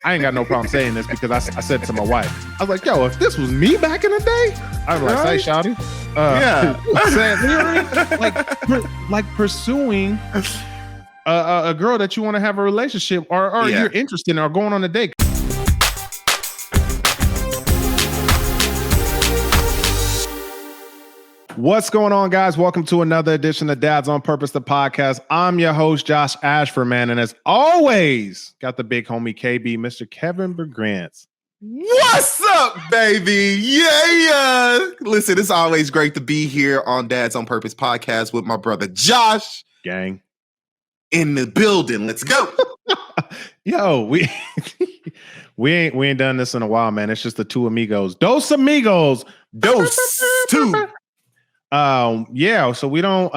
I ain't got no problem saying this because I said to my wife, I was like, yo, if this was me back in the day, I was like, say, shawty. Like pursuing a girl that you want to have a relationship or you're interested in or going on a date. What's going on, guys? Welcome to another edition of Dads on Purpose, the podcast. I'm your host, Josh Ashford, man. And as always, got the big homie KB, Mr. Kevin Brigance. What's up, baby? Yeah. Listen, it's always great to be here on Dads on Purpose podcast with my brother Josh. Gang. In the building. Let's go. Yo, we ain't done this in a while, man. It's just the two amigos. Dos amigos. Dos two. So we don't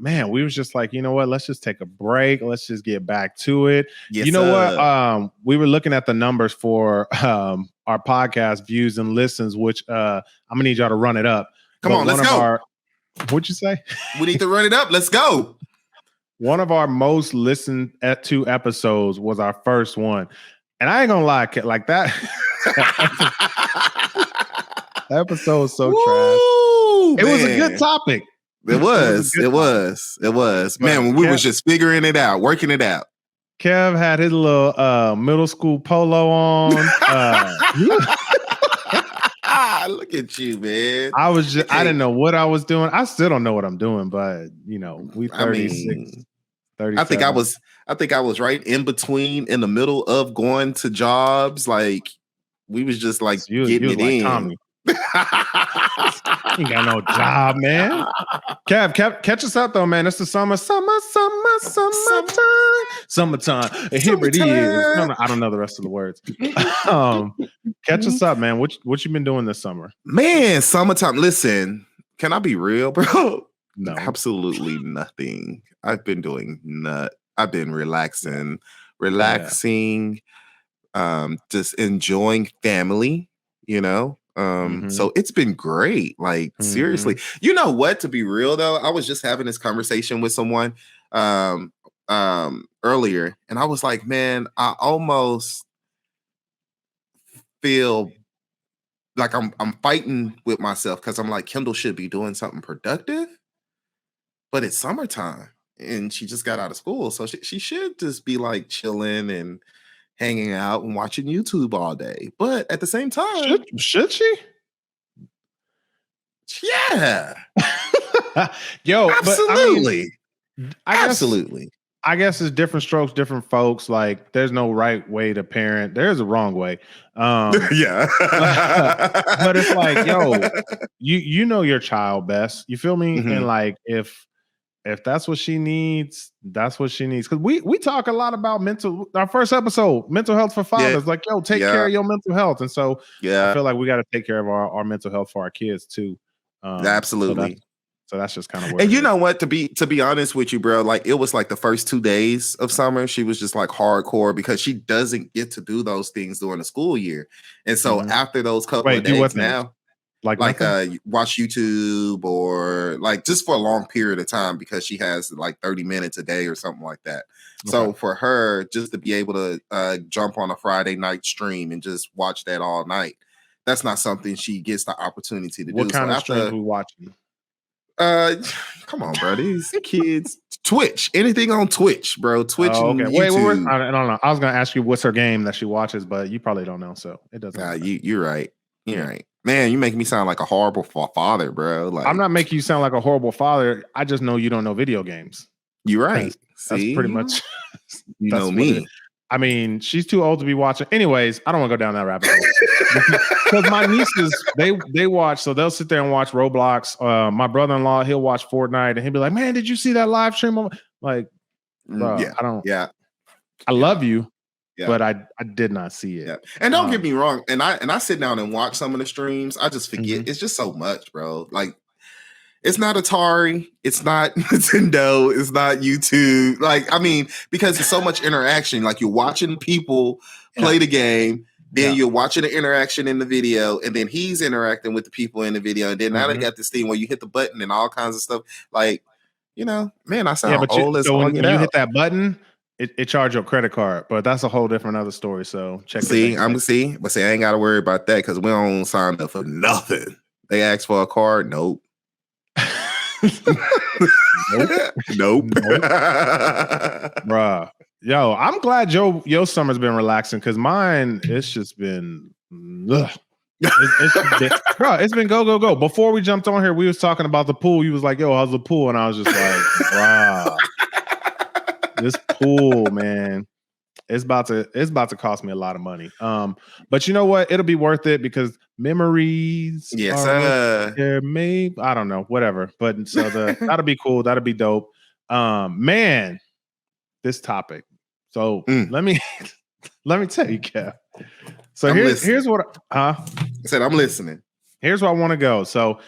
man, we was just like, you know what, let's just take a break, let's just get back to it. Yes, you know what, we were looking at the numbers for our podcast views and listens, which I'm gonna need y'all to run it up. Come on, let's go. What'd you say? We need to run it up. Let's go. One of our most listened to episodes was our first one, and I ain't gonna lie, like that that episode was so trash. It was a good topic. It was. Man, when we was just figuring it out, working it out. Kev had his little middle school polo on. Look at you, man. I didn't know what I was doing. I still don't know what I'm doing, but you know, we 36, 37. I think I was right in between, in the middle of going to jobs. Like we was just like getting it like in. Tommy. Ain't got no job, man. Kev, catch us up though, man. It's the summertime. And here it is. No, I don't know the rest of the words. Catch us up, man. What you been doing this summer? Man, summertime. Listen, can I be real, bro? No, absolutely nothing. I've been doing I've been relaxing, just enjoying family, you know. So it's been great. Like seriously, you know what? To be real though, I was just having this conversation with someone earlier, and I was like, man, I almost feel like I'm fighting with myself because I'm like, Kendall should be doing something productive, but it's summertime and she just got out of school, so she should just be like chilling and hanging out and watching YouTube all day. But at the same time, should she? Yeah. Yo, absolutely. But absolutely. I guess it's different strokes, different folks. Like there's no right way to parent. There's a wrong way. Yeah. But it's like, yo, you know your child best. You feel me? And like if that's what she needs, that's what she needs. Because we talk a lot about our first episode, mental health for fathers. Like, yo, take care of your mental health. And so I feel like we got to take care of our mental health for our kids too. Absolutely. So that's just kind of where. And you know what? To be honest with you, bro, like it was like the first 2 days of summer, she was just like hardcore because she doesn't get to do those things during the school year. And so after those couple of days now. Like watch YouTube or like just for a long period of time because she has like 30 minutes a day or something like that. Okay. So for her just to be able to jump on a Friday night stream and just watch that all night, that's not something she gets the opportunity to do. What kind of stream are we watching? Come on, bro. These kids, Twitch, anything on Twitch, bro. Twitch. Oh, okay. And Wait, YouTube. I don't know. I was gonna ask you what's her game that she watches, but you probably don't know, so it doesn't. You're right. You're right. Man, you make me sound like a horrible father, bro. Like I'm not making you sound like a horrible father. I just know you don't know video games. You're right. That's pretty much. You know me. I mean, she's too old to be watching. Anyways, I don't want to go down that rabbit hole. Because my nieces, they watch, so they'll sit there and watch Roblox. My brother-in-law, he'll watch Fortnite, and he'll be like, "Man, did you see that live stream?" Like, bro, I don't. Yeah, I love you. Yeah. But I did not see it. Yeah. And don't get me wrong. And I sit down and watch some of the streams. I just forget. It's just so much, bro. Like, it's not Atari. It's not Nintendo. It's not YouTube. Like, I mean, because there's so much interaction. Like, you're watching people play the game. Then you're watching the interaction in the video. And then he's interacting with the people in the video. And then now they got this thing where you hit the button and all kinds of stuff. Like, you know, man, I sound old as all when get you out. hit that button, it charge your credit card, but that's a whole different other story. So check. But I ain't got to worry about that because we don't sign up for nothing. They ask for a card, nope. Nope. Bruh. Yo, I'm glad your summer's been relaxing because mine, it's just been it's been go. Before we jumped on here, we was talking about the pool. You was like, yo, how's the pool? And I was just like, wow. This pool, man. It's about to cost me a lot of money. But you know what? It'll be worth it because memories. Yes, there may, I don't know, whatever. But so that'll be cool. That'll be dope. Man, this topic. So let me tell you, Kev. So here's what I said. I'm listening. Here's where I want to go. So,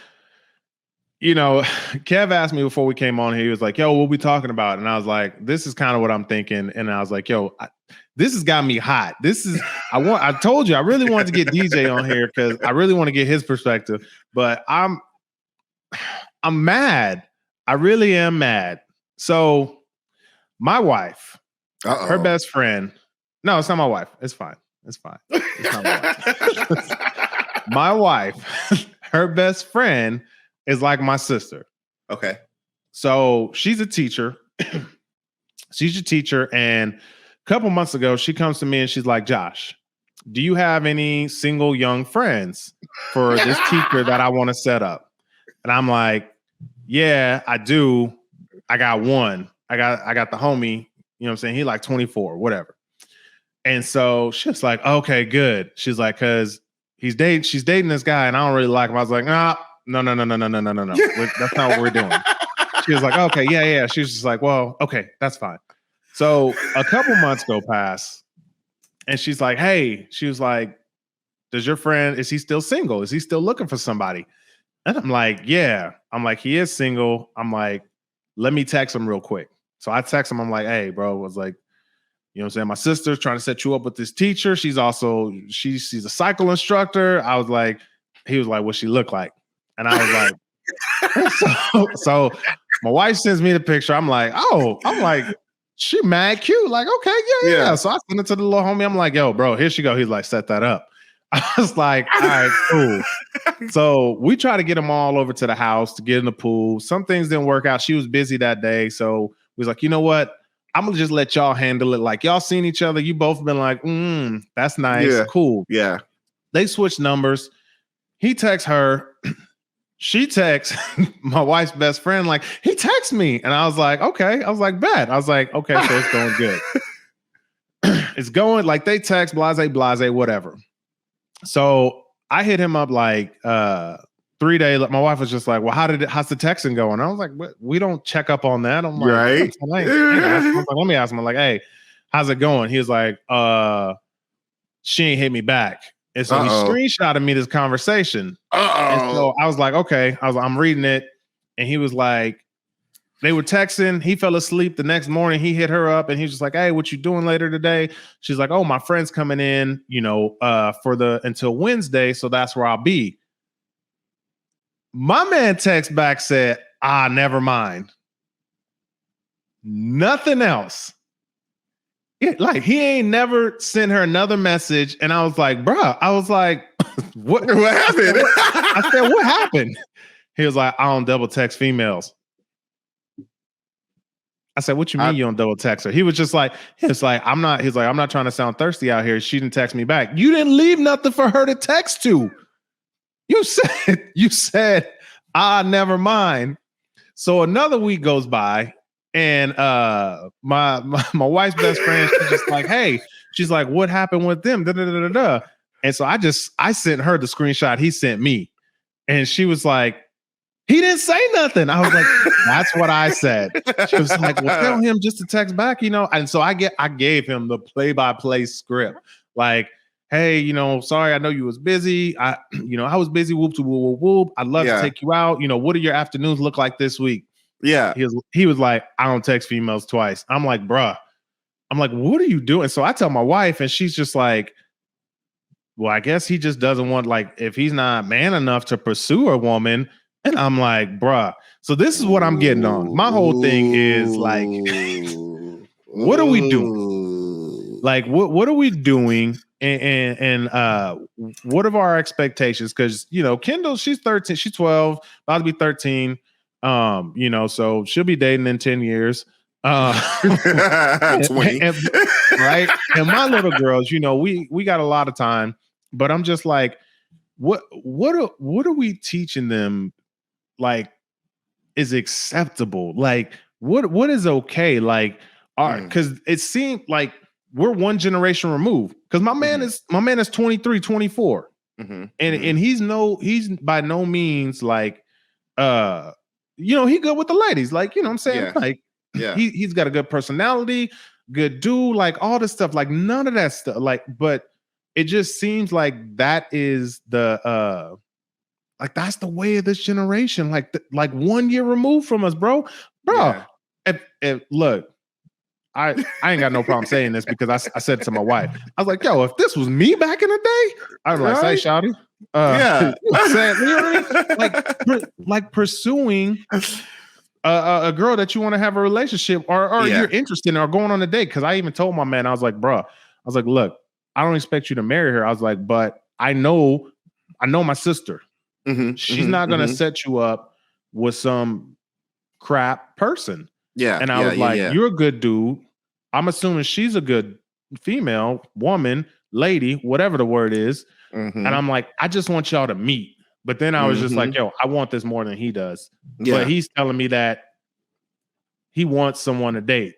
you know, Kev asked me before we came on here. He was like, yo, what we talking about? And I was like, this is kind of what I'm thinking. And I was like, yo, this has got me hot. I told you, I really wanted to get DJ on here because I really want to get his perspective. But I'm mad. I really am mad. So my wife, her best friend. No, it's not my wife. It's fine. It's fine. It's not my wife. My wife, her best friend is like my sister. Okay. So she's a teacher. She's a teacher. And a couple months ago, she comes to me and she's like, Josh, do you have any single young friends for this teacher that I want to set up? And I'm like, yeah, I do. I got one. I got the homie, you know what I'm saying? He like 24, whatever. And so she's like, okay, good. She's like, cause she's dating this guy and I don't really like him. I was like, no. That's not what we're doing. She was like, okay, yeah. She was just like, well, okay, that's fine. So a couple months go past and she's like, hey, she was like, does your friend, is he still single? Is he still looking for somebody? And I'm like, yeah. I'm like, he is single. I'm like, let me text him real quick. So I text him. I'm like, hey, bro, I was like, you know what I'm saying? My sister's trying to set you up with this teacher. She's a cycle instructor. I was like, he was like, what she look like? And I was like, so my wife sends me the picture. I'm like, she mad cute. Like, okay, yeah. So I sent it to the little homie. I'm like, yo, bro, here she go. He's like, set that up. I was like, all right, cool. So we try to get them all over to the house to get in the pool. Some things didn't work out. She was busy that day. So we was like, you know what? I'm going to just let y'all handle it. Like, y'all seen each other. You both been like, that's nice. Yeah. Cool. Yeah. They switched numbers. He texts her. She texts my wife's best friend. Like, he texts me. And I was like, okay. I was like, bet. I was like, okay, so it's going good. It's going, like, they text, blase, whatever. So I hit him up like 3 days. My wife was just like, well, how's the texting going? I was like, we don't check up on that. I'm like, right. Let me ask him. I'm like, hey, how's it going? He was like, she ain't hit me back. And so he screenshotted me this conversation. And so I was like, okay. I'm reading it. And he was like, they were texting. He fell asleep the next morning. He hit her up and he was just like, hey, what you doing later today? She's like, oh, my friend's coming in, until Wednesday. So that's where I'll be. My man text back said, never mind. Nothing else. He ain't never sent her another message. And I was like, bruh, what happened? I said, what happened? He was like, I don't double text females. I said, what you mean you don't double text her? He was like, I'm not trying to sound thirsty out here. She didn't text me back. You didn't leave nothing for her to text to. You said, never mind. So another week goes by. And my wife's best friend, she's just like, hey, she's like, what happened with them? Da, da, da, da, da. And so I sent her the screenshot he sent me. And she was like, he didn't say nothing. I was like, that's what I said. She was like, well, tell him just to text back, And so I gave him the play-by-play script. Like, hey, sorry, I know you was busy. I was busy. Whoop to whoop, whoop, whoop. I'd love to take you out. What do your afternoons look like this week? Yeah. He was like, I don't text females twice. I'm like, bruh. I'm like, what are you doing? So I tell my wife, and she's just like, well, I guess he just doesn't want, like, if he's not man enough to pursue a woman. And I'm like, bruh. So this is what I'm getting on. My whole thing is like, what are we doing? Like, what are we doing? And what are our expectations? Because Kendall, she's 13, she's 12, about to be 13. So she'll be dating in 10 years. 20. Right. And my little girls, we got a lot of time, but I'm just like, what are we teaching them? Like, is acceptable? Like, what is okay? Like, because it seemed like we're one generation removed. Because my man is 23, 24. And he's by no means like he good with the ladies. Like, you know what I'm saying? Yeah. Like, he's got a good personality, good dude, like all this stuff, like none of that stuff. Like, but it just seems like that is the like that's the way of this generation. Like 1 year removed from us, bro. Yeah. If look, I ain't got no problem saying this because I said it to my wife. I was like, yo, if this was me back in the day, I'd be like, say, shawty. Yeah. Like pursuing a girl that you want to have a relationship or you're interested in or going on a date. Because I even told my man, I was like, bro, I was like, look, I don't expect you to marry her. I was like, but I know my sister. She's not going to set you up with some crap person. Yeah. And I was like, you're a good dude. I'm assuming she's a good female, woman, lady, whatever the word is. And I'm like, I just want y'all to meet. But then I was just like, yo, I want this more than he does. Yeah. But he's telling me that he wants someone to date.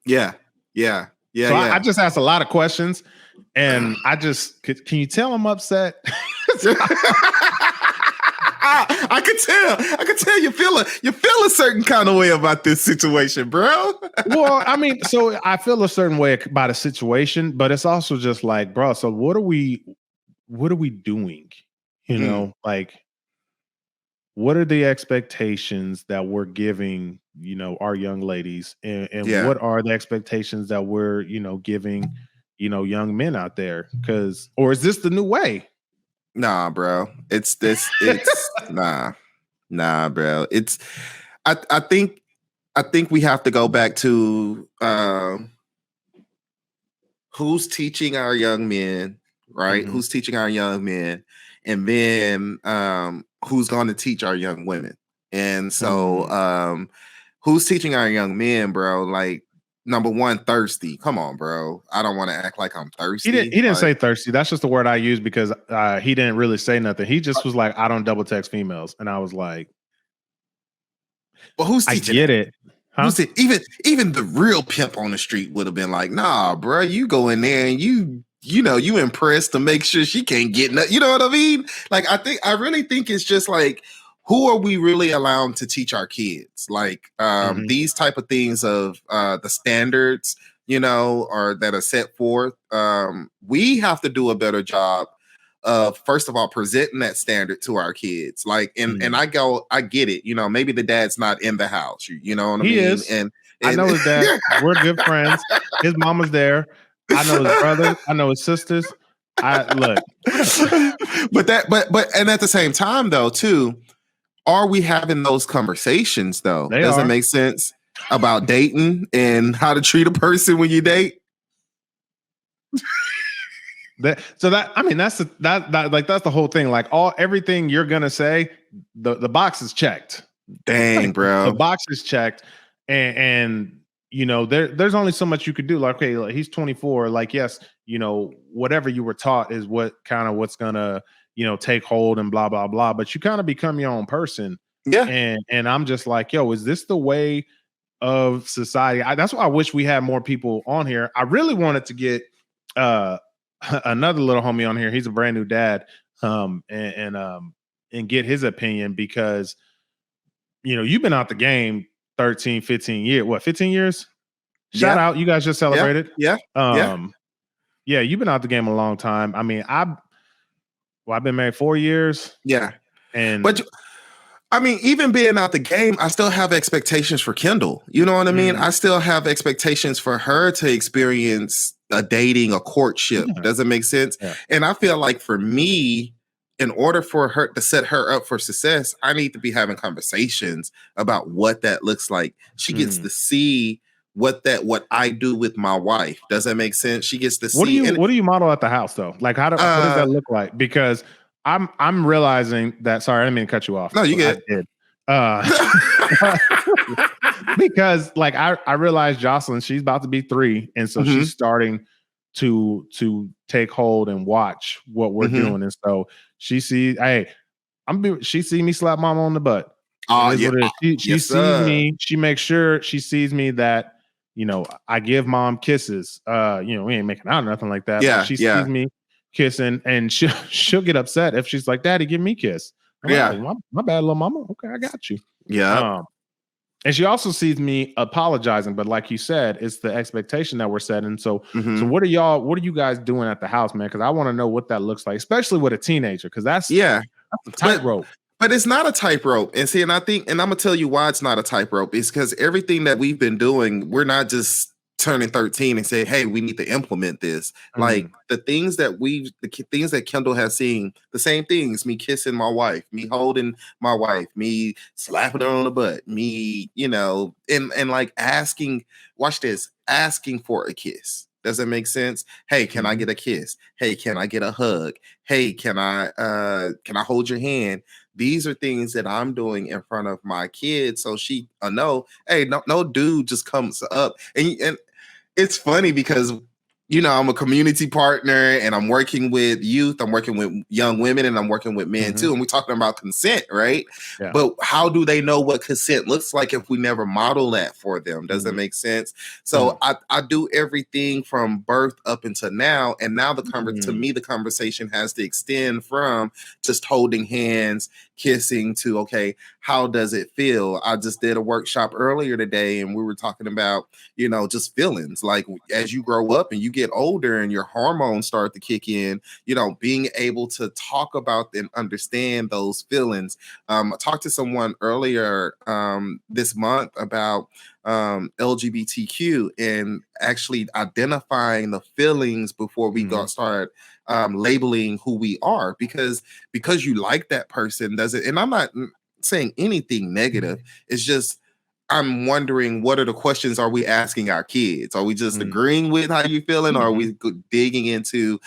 Yeah. So I just asked a lot of questions. And can you tell I'm upset? I could tell you feel a certain kind of way about this situation, bro. Well, I mean, so I feel a certain way about a situation, but it's also just like, bro, so what are we doing? Like, what are the expectations that we're giving, our young ladies, and what are the expectations that we're, giving, young men out there? Or is this the new way? Nah, bro. It's nah, bro. It's I think we have to go back to who's teaching our young men, right? Who's teaching our young men, and then who's going to teach our young women. And so who's teaching our young men, bro? Like, number one, thirsty. Come on, bro. I don't want to act like I'm thirsty. He didn't say thirsty. That's just the word I use because he didn't really say nothing. He just was like, I don't double text females. And I was like, well, who's teaching? I get it. Huh? Even the real pimp on the street would have been like, nah, bro, you go in there and you impress to make sure she can't get nothing. You know what I mean? Like, I really think it's just like, who are we really allowed to teach our kids? Like these type of things of the standards, or that are set forth. We have to do a better job of, first of all, presenting that standard to our kids. Like, and I get it. Maybe the dad's not in the house. You know what I mean? Is. And I know his dad. We're good friends. His mama's there. I know his brother. I know his sisters. Look. but at the same time, though, too, are we having those conversations, though? Does it make sense about dating and how to treat a person when you date? That's the whole thing. Like, everything you're gonna say, the box is checked. Dang, bro. The box is checked, and there's only so much you could do. Like, okay, like, he's 24. Like, yes, whatever you were taught is what's gonna take hold and blah blah blah. But you kind of become your own person. Yeah. And I'm just like, yo, is this the way of society? That's why I wish we had more people on here. I really wanted to get another little homie on here. He's a brand new dad, and get his opinion because you've been out the game 13, 15 years. What, 15 years? Shout out. You guys just celebrated. Yeah. Yeah, you've been out the game a long time. I mean, I've been married 4 years. Yeah. But I mean, even being out the game, I still have expectations for Kendall. You know what I mean? I still have expectations for her to experience a dating, a courtship. Yeah. Does it make sense? Yeah. And I feel like for me, in order for her to set her up for success, I need to be having conversations about what that looks like. She gets to see what I do with my wife. Does that make sense? She gets to see. What do you model at the house though? Like what does that look like? Because I'm realizing that. Sorry, I didn't mean to cut you off. No, you get. I did. Because like I realized Jocelyn, she's about to be 3, and so she's starting to take hold and watch what we're doing, and so she sees, hey, she see me slap mama on the butt. She sees me. She makes sure she sees me that I give mom kisses. We ain't making out or nothing like that. Yeah, but she sees me kissing, and she'll get upset if she's like, "Daddy, give me a kiss." I'm like, oh, my bad, little mama. Okay, I got you. Yeah. And she also sees me apologizing, but like you said, it's the expectation that we're setting. So, so what are you guys doing at the house, man? Because I want to know what that looks like, especially with a teenager, because that's a tightrope. But it's not a tightrope. And see, and I'm gonna tell you why it's not a tightrope. It's because everything that we've been doing, we're not just turning 13 and say, hey, we need to implement this. Like the things that Kendall has seen, the same things, me kissing my wife, me holding my wife, me slapping her on the butt, me, and like asking, watch this, asking for a kiss. Does that make sense? Hey, can I get a kiss? Hey, can I get a hug? Hey, can I hold your hand? These are things that I'm doing in front of my kids, so she know. Hey, no dude just comes up, and it's funny because I'm a community partner, and I'm working with youth, I'm working with young women, and I'm working with men too, and we're talking about consent, right? Yeah. But how do they know what consent looks like if we never model that for them? Does that make sense? So I do everything from birth up until now, and now to me the conversation has to extend from just holding hands, kissing to, okay, how does it feel? I just did a workshop earlier today, and we were talking about just feelings, like as you grow up and you get older and your hormones start to kick in, being able to talk about and understand those feelings. I talked to someone earlier this month about LGBTQ and actually identifying the feelings before we start labeling who we are, because you like that person doesn't, and I'm not saying anything negative, it's just I'm wondering, what are the questions are we asking our kids? Are we just agreeing with how you feeling, or are we digging into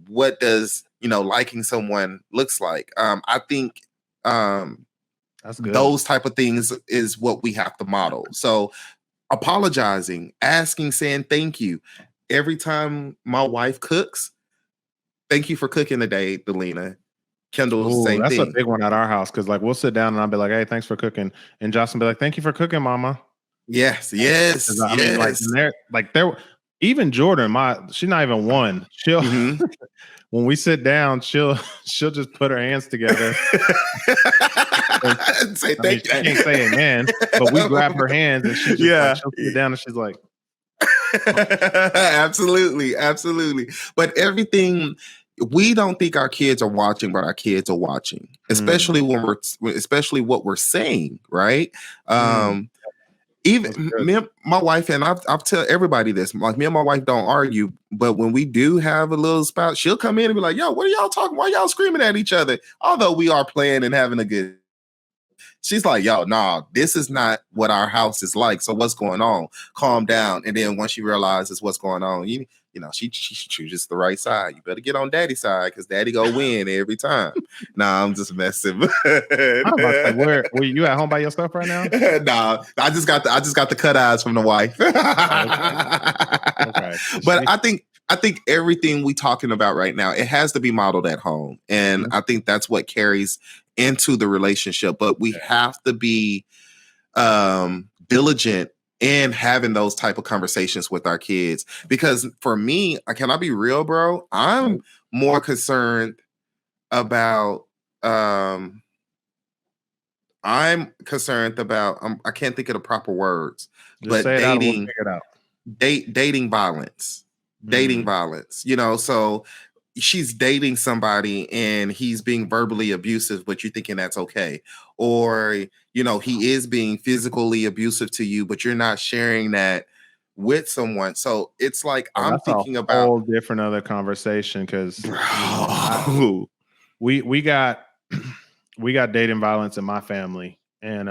what does liking someone looks like? I think that's good. Those type of things is what we have to model. So apologizing, asking, saying thank you. Every time my wife cooks, thank you for cooking today, Delina. Kendall's same that's thing. A big one at our house, because like we'll sit down and I'll be like, hey, thanks for cooking, and Jocelyn be like, thank you for cooking, mama. Yes. I mean, like there even Jordan, she's not even 1. She'll when we sit down, she'll just put her hands together. Say thank you. She can't say amen, but we grab her hands and she'll sit down and she's like, absolutely. But everything, we don't think our kids are watching, but our kids are watching, especially especially what we're saying, right? Even me and my wife, and I've tell everybody this, like me and my wife don't argue, but when we do have a little spout, she'll come in and be like, yo, what are y'all talking? Why y'all screaming at each other? Although we are playing and having a good, she's like, yo, nah, this is not what our house is like. So what's going on? Calm down. And then once she realizes what's going on, she chooses the right side. You better get on daddy's side, because daddy go win every time. Nah, I'm just messing. Where you at home by yourself right now? Nah, I just got the cut eyes from the wife. Okay. But I think everything we talking about right now, it has to be modeled at home. And I think that's what carries into the relationship. But we have to be diligent in having those type of conversations with our kids. Because for me, can I be real, bro? I'm more concerned about I can't think of the proper words, just but dating violence. Dating violence, so she's dating somebody and he's being verbally abusive, but you're thinking that's okay. Or, he is being physically abusive to you, but you're not sharing that with someone. So it's like, I'm thinking about a whole different other conversation, because we got dating violence in my family, and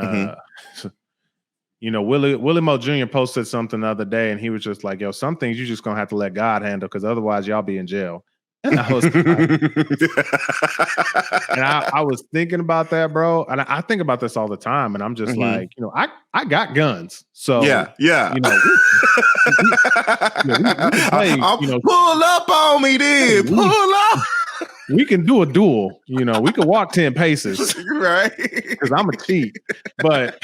Willie Mo Jr. posted something the other day, and he was just like, "Yo, some things you just gonna have to let God handle, because otherwise y'all be in jail." And I was like, and I was thinking about that, bro. And I think about this all the time, and I'm just like, I got guns, so yeah. we can play. Pull up on me, then pull up. We can do a duel. We can walk 10 paces, right? Because I'm a cheat, but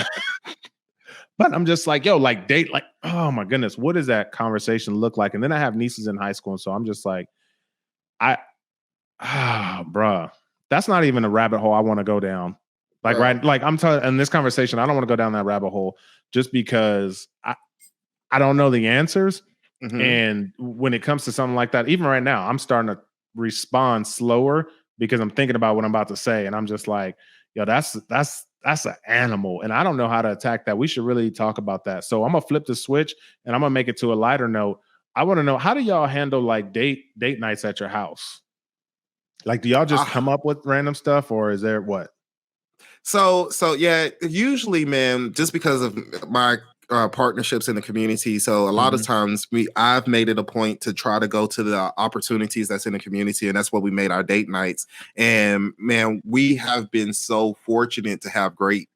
I'm just like, yo, like date, like, oh my goodness, what does that conversation look like? And then I have nieces in high school, and so I'm just like, bruh, that's not even a rabbit hole I want to go down. Like, right, like I'm telling in this conversation, I don't want to go down that rabbit hole just because I don't know the answers. Mm-hmm. And when it comes to something like that, even right now, I'm starting to respond slower because I'm thinking about what I'm about to say, and I'm just like, yo, that's an animal, and I don't know how to attack that. We should really talk about that. So I'm gonna flip the switch, and I'm gonna make it to a lighter note. I want to know, how do y'all handle like date nights at your house? Like, do y'all just come up with random stuff, or is there what? So yeah, usually, man, just because of my partnerships in the community. So a lot of times I've made it a point to try to go to the opportunities that's in the community, and that's what we made our date nights. And man, we have been so fortunate to have great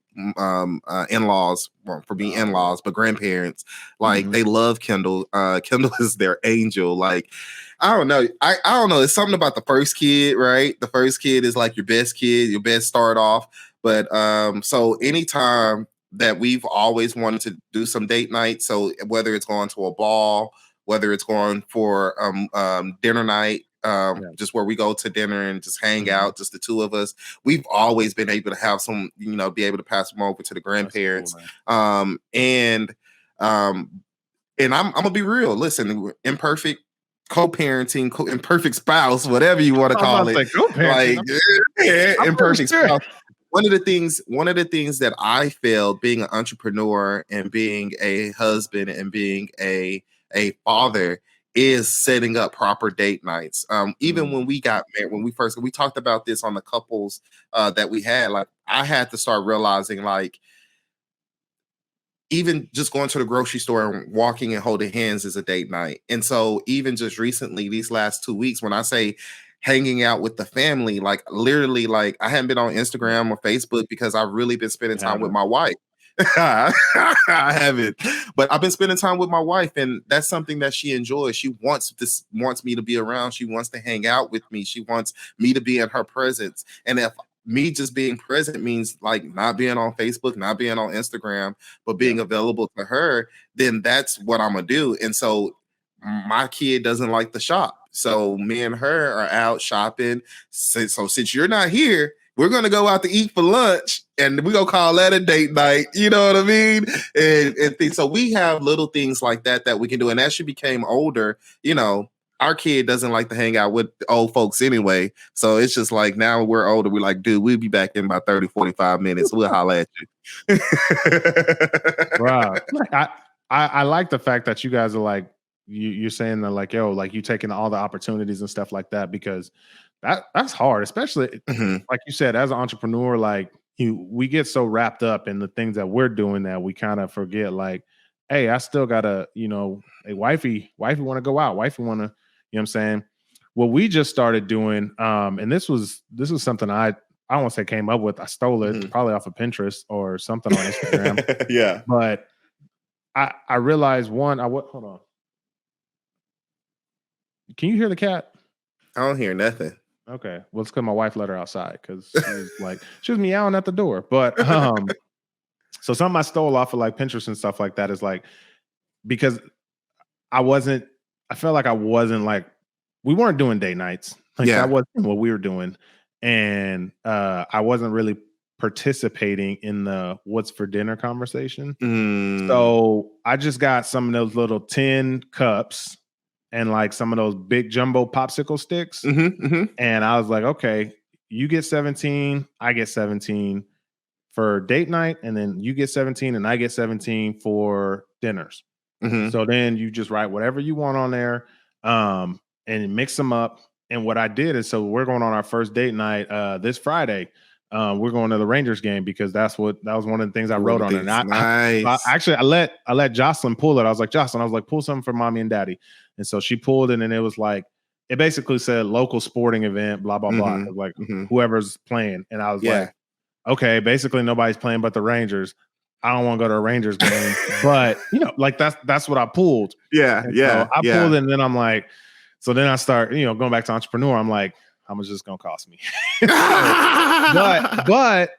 in-laws, well, for me, in-laws, but grandparents. Like, they love Kendall. Kendall is their angel. Like, I don't know. I don't know. It's something about the first kid, right? The first kid is like your best kid, your best start off. But so anytime that we've always wanted to do some date night, so whether it's going to a ball, whether it's going for dinner night, just where we go to dinner and just hang out, just the two of us, we've always been able to have some, be able to pass them over to the grandparents. Cool, and I'm gonna be real. Listen, imperfect co-parenting, imperfect spouse, whatever you want to call it, like imperfect spouse. One of the things that I failed being an entrepreneur and being a husband and being a father is setting up proper date nights. Even when we got married, we talked about this on the couples that we had, like, I had to start realizing, like, even just going to the grocery store and walking and holding hands is a date night. And so even just recently, these last 2 weeks, when I say hanging out with the family, like, literally, like, I haven't been on Instagram or Facebook because I've really been spending time with my wife. I haven't, but I've been spending time with my wife, and that's something that she enjoys. She wants me to be around. She wants to hang out with me. She wants me to be in her presence. And if me just being present means, like, not being on Facebook, not being on Instagram, but being available to her, then that's what I'm gonna do. And so my kid doesn't like to shop, so me and her are out shopping. So since you're not here, we're gonna go out to eat for lunch, and we're gonna call that a date night. You know what I mean? And so we have little things like that we can do. And as she became older, our kid doesn't like to hang out with old folks anyway. So it's just like, now we're older, we're like, dude, we'll be back in about 30, 45 minutes. We'll holler at you. Wow. I like the fact that you guys are like, you're saying that, like, yo, like, you taking all the opportunities and stuff like that, because that's hard, especially like you said, as an entrepreneur. Like, we get so wrapped up in the things that we're doing that we kind of forget, like, hey, I still gotta, hey, wifey want to go out, wifey want to, you know what I'm saying? What we just started doing, and this was something I don't want to say came up with. I stole it probably off of Pinterest or something on Instagram. Yeah. But I realized hold on. Can you hear the cat? I don't hear nothing. Okay. Well, it's because my wife let her outside, because she was meowing at the door. But so something I stole off of like Pinterest and stuff like that is like, because I felt like I wasn't like, we weren't doing date nights. Like, that wasn't what we were doing. And I wasn't really participating in the what's for dinner conversation. So I just got some of those little tin cups and like some of those big jumbo popsicle sticks. And I was like, okay, you get 17, I get 17 for date night, and then you get 17 and I get 17 for dinners. So then you just write whatever you want on there, and mix them up. And what I did is, so we're going on our first date night this Friday. we're going to the Rangers game because that was one of the things I wrote on it. And Nice. I let Jocelyn pull it. I was like, Jocelyn, pull something for mommy and daddy. And so she pulled it, and it was like, it basically said local sporting event, blah, blah, blah. Like whoever's playing. And I was like, okay, basically nobody's playing but the Rangers. I don't want to go to a Rangers game, but like that's what I pulled. Yeah. So I pulled it, and then I'm like, so then I start, going back to entrepreneur. I'm like, how much is this gonna cost me? but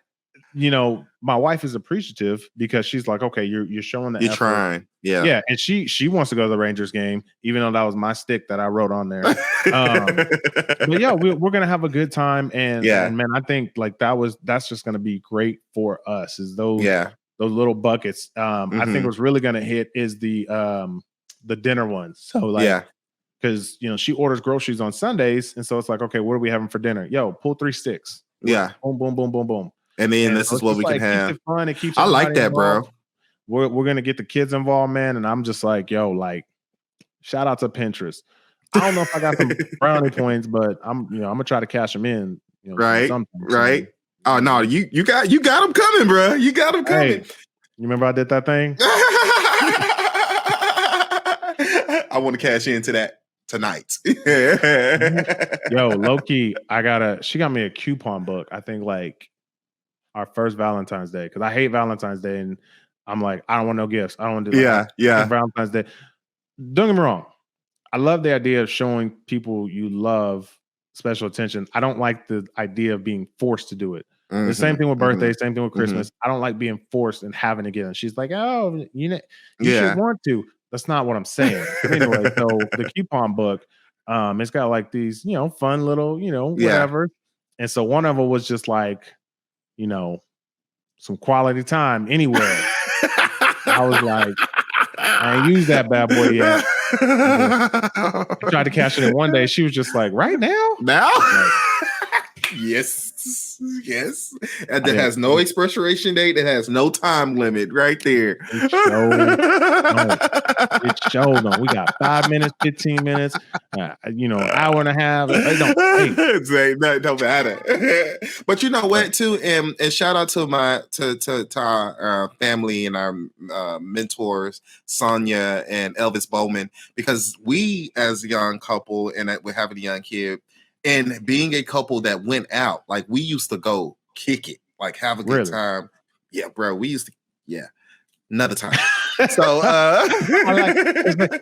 my wife is appreciative because she's like, okay, you're showing the you're effort. Trying. Yeah. And she wants to go to the Rangers game, even though that was my stick that I wrote on there. But yeah, we're gonna have a good time. And man, I think like that's just gonna be great for us, is those little buckets. I think what's really gonna hit is the dinner ones. So like, because she orders groceries on Sundays, and so it's like, okay, what are we having for dinner? Yo, pull 3 sticks. Boom, boom, boom, boom, boom. And then this is what we can have. Keeps it fun. It keeps. I like that, involved. Bro. We're gonna get the kids involved, man. And I'm just like, yo, like, shout out to Pinterest. I don't know if I got some brownie points, but I'm gonna try to cash them in. Right. Oh no, you got them coming, bro. You got them coming. Hey, you remember I did that thing? I want to cash into that tonight. Yo, low key, she got me a coupon book. I think like our first Valentine's Day, because I hate Valentine's Day, and I'm like, I don't want no gifts. I don't want to do that. Valentine's Day. Don't get me wrong. I love the idea of showing people you love special attention. I don't like the idea of being forced to do it. The same thing with birthdays, same thing with Christmas. I don't like being forced and having to get it. She's like, oh, you should want to. That's not what I'm saying. Anyway, so the coupon book, it's got like these, fun little, whatever. And so one of them was just like, some quality time anywhere. I was like, I ain't used that bad boy yet. I tried to cash it in one day. She was just like, right now? Like, yes. And that has no expiration date. It has no time limit right there. It showed on. We got 5 minutes, 15 minutes, an hour and a half. It don't matter. But you know what, too? And shout out to our family and our mentors, Sonia and Elvis Bowman, because we, as a young couple and we're having a young kid, and being a couple that went out, like we used to go kick it, like have a good time. Yeah, bro. We used to, another time. So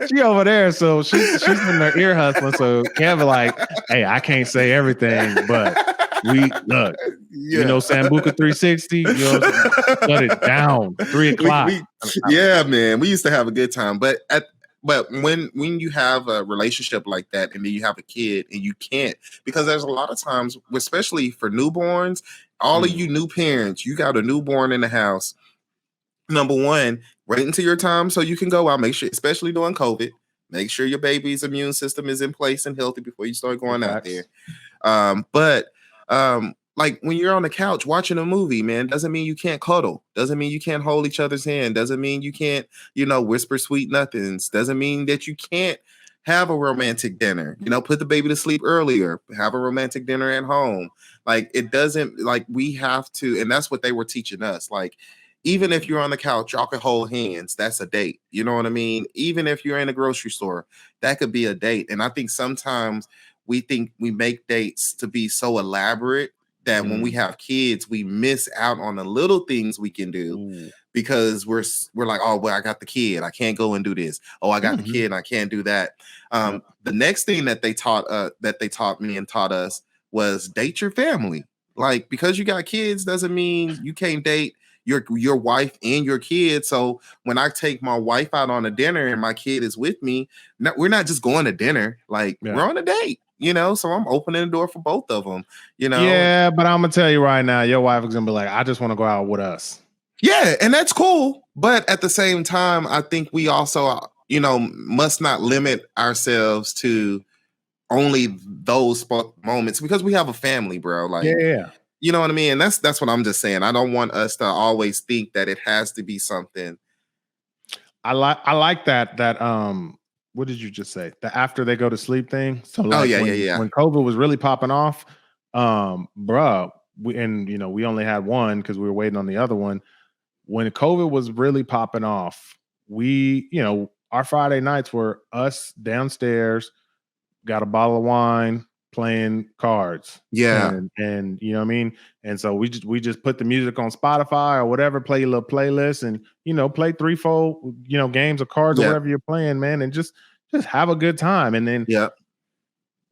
she over there, so she's in her ear hustling. So Kevin like, hey, I can't say everything, but we look, Sambuca 360, shut it down. 3:00. Man, we used to have a good time, but when you have a relationship like that, and then you have a kid and you can't, because there's a lot of times, especially for newborns, all of you new parents, you got a newborn in the house. Number one, wait until your time so you can go out. Make sure, especially during COVID, make sure your baby's immune system is in place and healthy before you start going out there. Like when you're on the couch watching a movie, man, doesn't mean you can't cuddle. Doesn't mean you can't hold each other's hand. Doesn't mean you can't, whisper sweet nothings. Doesn't mean that you can't have a romantic dinner. Put the baby to sleep earlier. Have a romantic dinner at home. Like it doesn't, like we have to, and that's what they were teaching us. Like even if you're on the couch, y'all can hold hands. That's a date. You know what I mean? Even if you're in a grocery store, that could be a date. And I think sometimes we think we make dates to be so elaborate that when we have kids, we miss out on the little things we can do because we're like, oh, well, I got the kid, I can't go and do this. Oh, I got the kid, and I can't do that. The next thing that they taught me and taught us was date your family. Like because you got kids doesn't mean you can't date your wife and your kid. So when I take my wife out on a dinner and my kid is with me, we're not just going to dinner. Like we're on a date. So I'm opening the door for both of them, Yeah, but I'm going to tell you right now, your wife is going to be like, I just want to go out with us. Yeah, and that's cool. But at the same time, I think we also, must not limit ourselves to only those moments because we have a family, bro. Like, yeah. You know what I mean? That's what I'm just saying. I don't want us to always think that it has to be something. I like that what did you just say? The after they go to sleep thing. So like when COVID was really popping off, bro, we only had one because we were waiting on the other one. When COVID was really popping off, our Friday nights were us downstairs, got a bottle of wine, playing cards. Yeah. And you know what I mean? And so we just put the music on Spotify or whatever, play a little playlist and, play 3-4, games of cards or whatever you're playing, man. And just have a good time. And then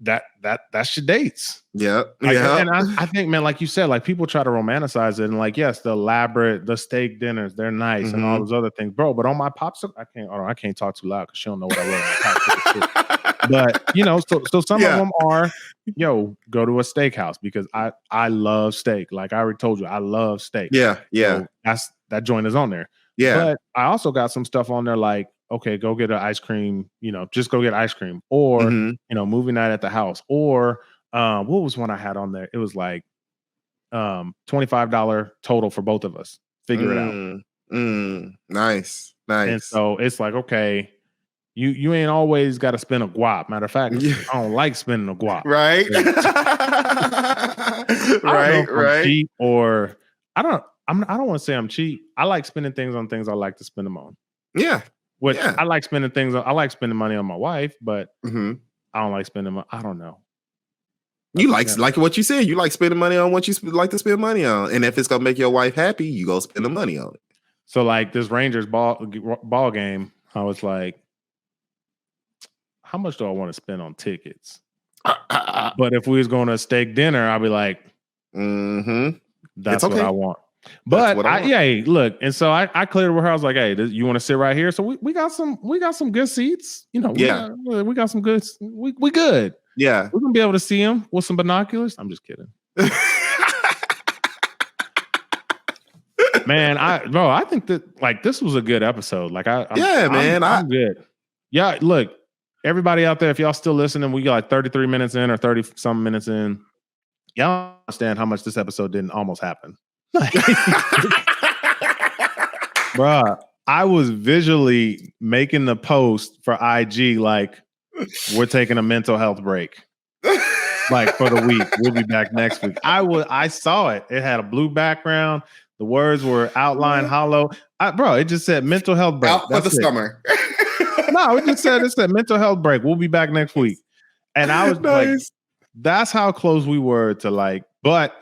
that's your dates. Yeah. And I think, man, like you said, like people try to romanticize it and like, yes, the steak dinners, they're nice and all those other things, bro. But on my popsicle, I can't talk too loud because she don't know what I wrote. But so some of them are, go to a steakhouse because I love steak. Like I already told you, I love steak. Yeah. So that joint is on there. Yeah. But I also got some stuff on there like, okay, go get an ice cream, just go get ice cream or, movie night at the house. Or what was one I had on there? It was like $25 total for both of us. Figure it out. Nice. And so it's like, okay, you ain't always got to spend a guap. Matter of fact, I don't like spending a guap. Right. Right. Cheap or I don't want to say I'm cheap. I like spending things on things I like to spend them on. Yeah. Which I like spending things on. I like spending money on my wife, but I don't like spending I don't know. You like what you said. You like spending money on what you like to spend money on. And if it's going to make your wife happy, you go spend the money on it. So like this Rangers ball game, I was like, how much do I want to spend on tickets? But if we was going to a steak dinner, I'd be like, that's okay. What I want. But look, and so I cleared with her. I was like, hey, you want to sit right here? So we got some good seats. We got some good. We good. Yeah, we're gonna be able to see him with some binoculars. I'm just kidding. Man, I think that like this was a good episode. Like I'm good. Yeah, look, everybody out there, if y'all still listening, we got like 33 minutes in or 30 some minutes in. Y'all understand how much this episode didn't almost happen. Bruh, I was visually making the post for IG like we're taking a mental health break. Like for the week. We'll be back next week. I saw it. It had a blue background. The words were outlined hollow. It just said mental health break. Out for the summer. No, it said mental health break. We'll be back next week. And I was like, that's how close we were to like, but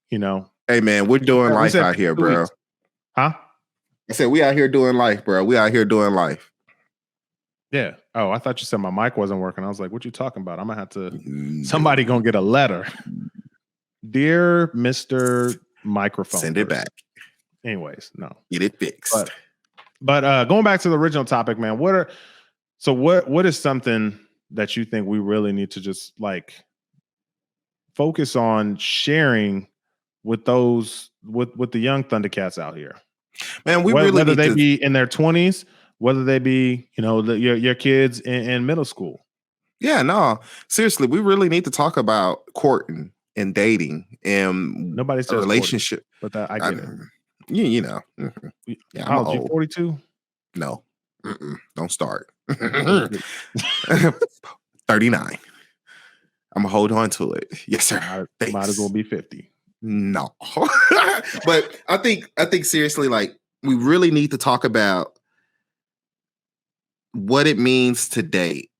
hey man, we're doing life out here, bro. Weeks. Huh? I said we out here doing life, bro. We out here doing life. Yeah. Oh, I thought you said my mic wasn't working. I was like, what you talking about? I'm gonna have to somebody gonna get a letter. Dear Mr. Microphone. Send it back. Anyways, no. Get it fixed. But going back to the original topic, man, what is something that you think we really need to just like focus on sharing with those with the young Thundercats out here? Man, whether they be in their 20s, whether they be, your kids in middle school. Yeah, no, seriously, we really need to talk about courting and dating and nobody says relationship. Courting, but I get it. You know. Yeah, how old? 42? No. Don't start. 39. I'm gonna hold on to it. Yes, sir. Might as well be 50. No. But I think seriously, like we really need to talk about what it means to date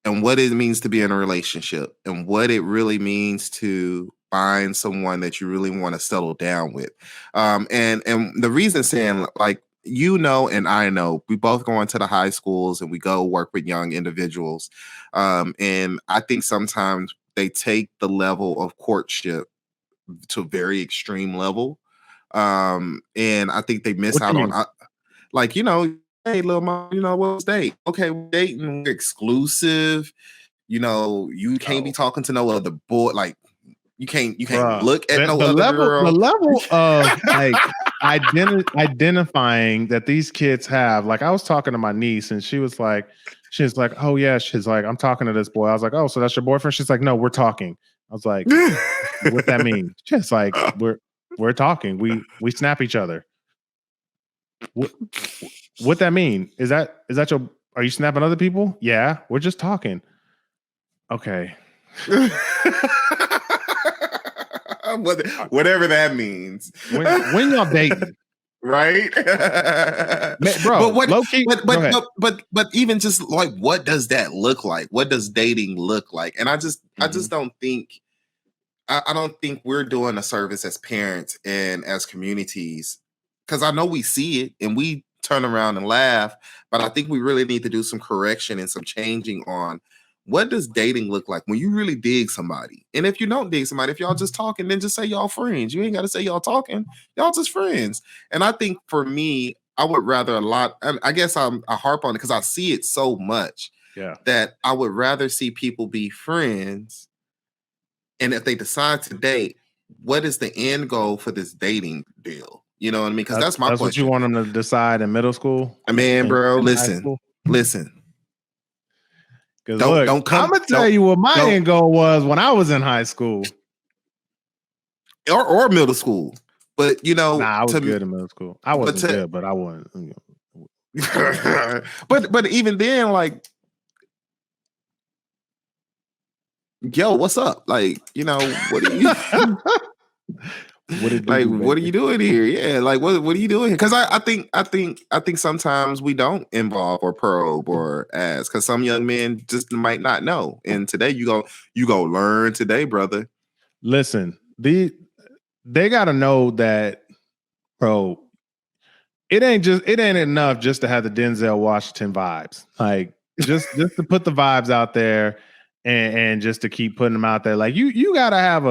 and what it means to be in a relationship and what it really means to find someone that you really want to settle down with. And the reason saying like, and I know we both go into the high schools and we go work with young individuals. And I think sometimes they take the level of courtship to a very extreme level. And I think they miss out on hey, little mom, what's date? Okay, we're dating, we're exclusive. You can't be talking to no other boy. Like you can't look at no other girl. The level of like identifying that these kids have. Like I was talking to my niece and she's like, oh yeah, she's like, I'm talking to this boy. I was like, oh, so that's your boyfriend? She's like, no, we're talking. I was like, what that mean? Just like we're talking. We snap each other. What that mean? Is that your? Are you snapping other people? Yeah, we're just talking. Okay. I'm Whatever that means. When y'all dating, right? Bro, low key. But even just like, what does that look like? What does dating look like? And I just don't think. I don't think we're doing a service as parents and as communities, because I know we see it and we turn around and laugh, but I think we really need to do some correction and some changing on what does dating look like when you really dig somebody. And if you don't dig somebody, if y'all just talking, then just say y'all friends. You ain't got to say y'all talking. Y'all just friends. And I think for me, I would rather I guess I harp on it because I see it so much that I would rather see people be friends. And if they decide to date, what is the end goal for this dating deal? You know what I mean? Because that's my question. What you want them to decide in middle school? Man, bro, listen. Because I'm gonna tell you what my end goal was when I was in high school or middle school. But I was good in middle school. I wasn't good, but I wasn't. but even then, like, yo, what's up? Like, what are you what are you doing here? Yeah, like what are you doing here? Because I think sometimes we don't involve or probe or ask, because some young men just might not know. And today you go learn today, brother. Listen, they gotta know that, bro. It ain't enough just to have the Denzel Washington vibes. Like just to put the vibes out there and just to keep putting them out there. Like you gotta have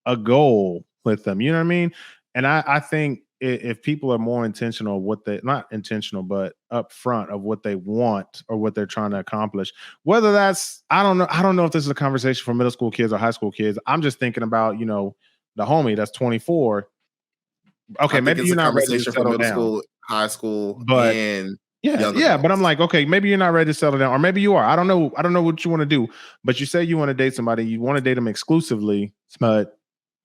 a goal with them. You know what I mean? And I think if people are more intentional, not intentional, but upfront of what they want or what they're trying to accomplish, whether that's, I don't know if this is a conversation for middle school kids or high school kids. I'm just thinking about, the homie that's 24. Okay, maybe you're not ready to settle down. School, high school, but and but I'm like, okay, maybe you're not ready to settle down, or maybe you are. I don't know what you want to do, but you say you want to date somebody, you want to date them exclusively,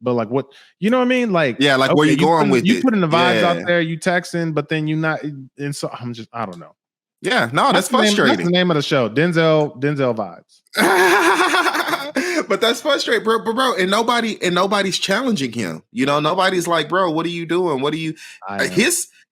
but like, what, you know what I mean? Like, like, okay, where you going with it? You putting the vibes out there, you texting, but then you not, and so I don't know. Yeah, no, that's frustrating. That's the name of the show, Denzel vibes. But that's frustrating, bro. And nobody's challenging him. Nobody's like, bro, what are you doing? What are you?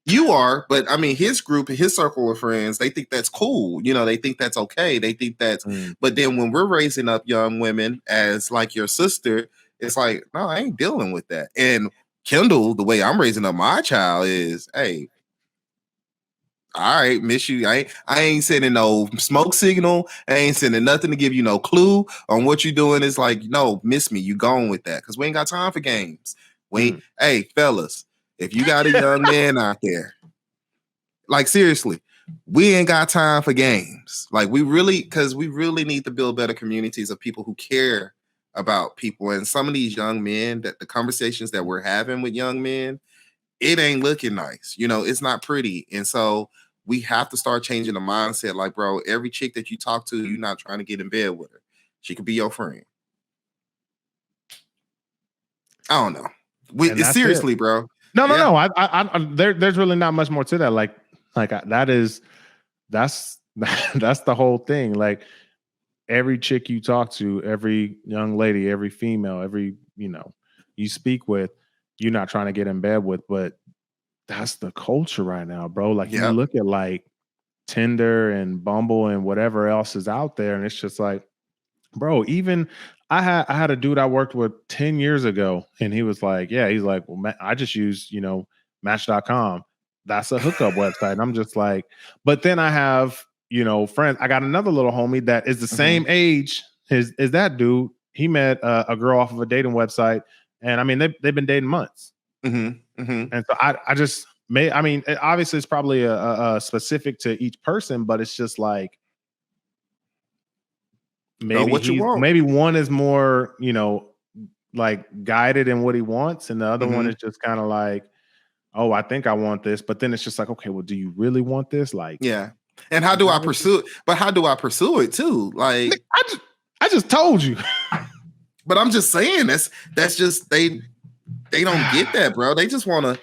You are, but I mean, his group, his circle of friends, they think that's cool. They think that's okay. They think that's. But then when we're raising up young women as like your sister, it's like, no, I ain't dealing with that. And Kendall, the way I'm raising up my child is, hey, all right, miss you. I ain't sending no smoke signal. I ain't sending nothing to give you no clue on what you're doing. It's like, no, miss me. You going with that because we ain't got time for games. Hey, fellas, if you got a young man out there, like, seriously, we ain't got time for games. Like, we really need to build better communities of people who care about people. And some of these young men, that the conversations that we're having with young men, it ain't looking nice. It's not pretty. And so we have to start changing the mindset. Like, bro, every chick that you talk to, you're not trying to get in bed with her. She could be your friend. I don't know. Seriously, bro. No. There's really not much more to that. Like that's the whole thing. Like, every chick you talk to, every young lady, every female, every, you speak with, you're not trying to get in bed with, but that's the culture right now, bro. Like, you look at like Tinder and Bumble and whatever else is out there, and it's just like, bro, even I had a dude I worked with 10 years ago, and he was like, he's like, well, I just use, Match.com. That's a hookup website. And I'm just like, but then I have, friends. I got another little homie that is the same age as that dude. He met a girl off of a dating website, and I mean, they've been dating months. And so I just obviously it's probably a specific to each person, but it's just like, maybe one is more, like, guided in what he wants, and the other one is just kind of like, oh, I think I want this, but then it's just like, okay, well, do you really want this? Like, yeah. And how do I pursue it? But how do I pursue it too? Like, I just told you. But I'm just saying, that's just they don't get that, bro. They just want to.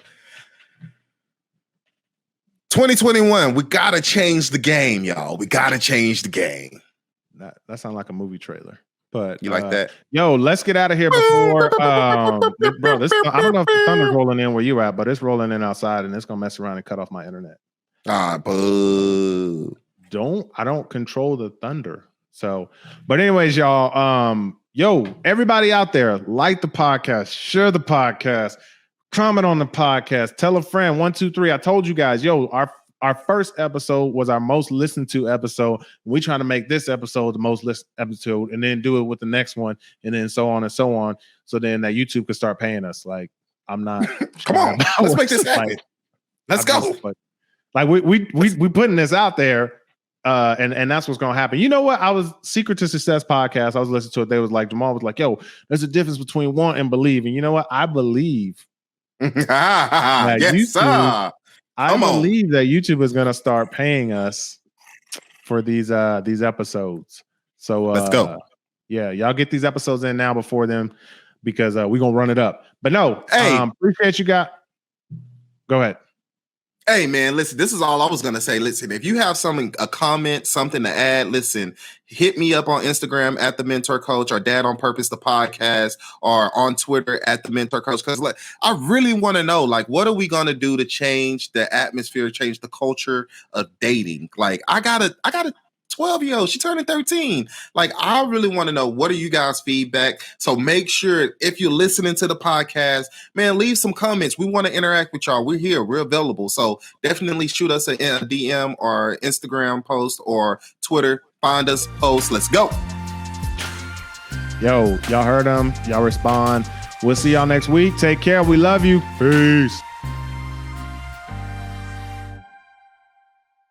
2021, we gotta change the game, y'all. We gotta change the game. That sounds like a movie trailer. But you like that? Yo, let's get out of here before bro. I don't know if the thunder's rolling in where you at, but it's rolling in outside and it's gonna mess around and cut off my internet. Boo. I don't control the thunder. So, but anyways, y'all, yo, everybody out there, like the podcast, share the podcast, comment on the podcast, tell a friend. 1, 2, 3. I told you guys, yo, our first episode was our most listened to episode. We trying to make this episode the most listened episode, and then do it with the next one, and then so on and so on. So then that YouTube could start paying us. Like, I'm not. Come on, let's make this happen. Like, let's go. Like we putting this out there, and that's what's gonna happen. You know what? I was Secret to Success podcast. I was listening to it. They was like, Jamal was like, "Yo, there's a difference between want and believe." And you know what? I believe. Yes, YouTube, sir. I believe that YouTube is going to start paying us for these episodes. So let's go. Yeah, y'all get these episodes in now before then, because we're going to run it up. But no, appreciate you guys. Go ahead. Hey, man, listen, this is all I was going to say. Listen, if you have a comment, something to add, listen, hit me up on Instagram at The Mentor Coach, or Dad on Purpose, the podcast, or on Twitter at The Mentor Coach. Because like, I really want to know, like, what are we going to do to change the atmosphere, change the culture of dating? Like, I got a 12-year-old, she turning 13. Like, I really want to know, what are you guys' feedback? So make sure, if you're listening to the podcast, man, leave some comments. We want to interact with y'all. We're here, we're available. So definitely shoot us a DM or Instagram post or Twitter. Find us, post. Let's go. Yo, y'all heard them. Y'all respond. We'll see y'all next week. Take care. We love you. Peace.